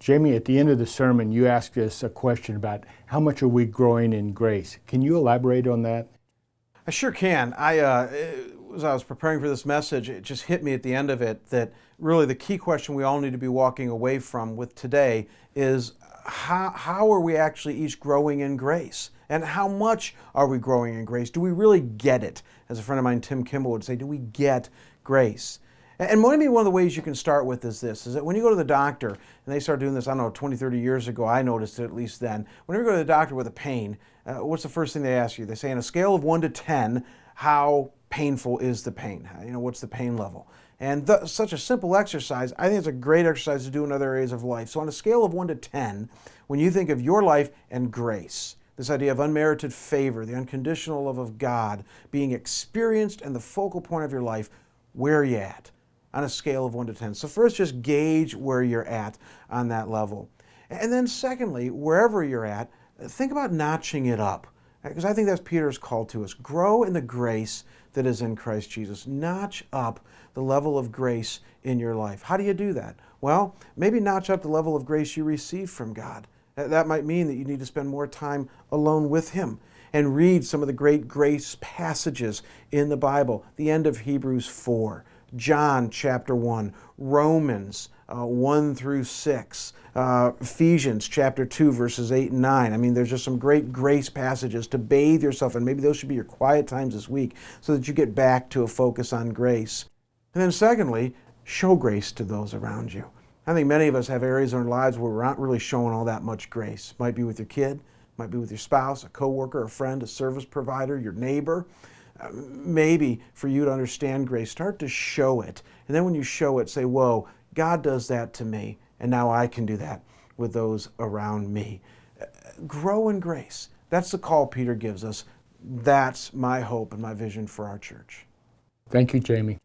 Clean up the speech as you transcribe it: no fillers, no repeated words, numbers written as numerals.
Jamie, at the end of the sermon, you asked us a question about how much are we growing in grace. Can you elaborate on that? I sure can. As I was preparing for this message, it just hit me at the end of it that really the key question we all need to be walking away from with today is how are we actually each growing in grace? And how much are we growing in grace? Do we really get it? As a friend of mine, Tim Kimball, would say, do we get grace? And maybe one of the ways you can start with is this, is that when you go to the doctor, and they start doing this, I don't know, 20, 30 years ago, I noticed it at least then, whenever you go to the doctor with a pain, what's the first thing they ask you? They say, on a scale of 1 to 10, how painful is the pain? What's the pain level? And such a simple exercise, I think it's a great exercise to do in other areas of life. So on a scale of 1 to 10, when you think of your life and grace, this idea of unmerited favor, the unconditional love of God being experienced and the focal point of your life, where are you at? On a scale of 1 to 10. So first, just gauge where you're at on that level. And then secondly, wherever you're at, think about notching it up. Because I think that's Peter's call to us. Grow in the grace that is in Christ Jesus. Notch up the level of grace in your life. How do you do that? Well, maybe notch up the level of grace you receive from God. That might mean that you need to spend more time alone with Him and read some of the great grace passages in the Bible. The end of Hebrews 4. John chapter 1, Romans 1 through 6, Ephesians chapter 2, verses 8 and 9. There's just some great grace passages to bathe yourself in. Maybe those should be your quiet times this week so that you get back to a focus on grace. And then secondly, show grace to those around you. I think many of us have areas in our lives where we're not really showing all that much grace. Might be with your kid, might be with your spouse, a coworker, a friend, a service provider, your neighbor. Maybe for you to understand grace, start to show it. And then when you show it, say, whoa, God does that to me, and now I can do that with those around me. Grow in grace. That's the call Peter gives us. That's my hope and my vision for our church. Thank you, Jamie.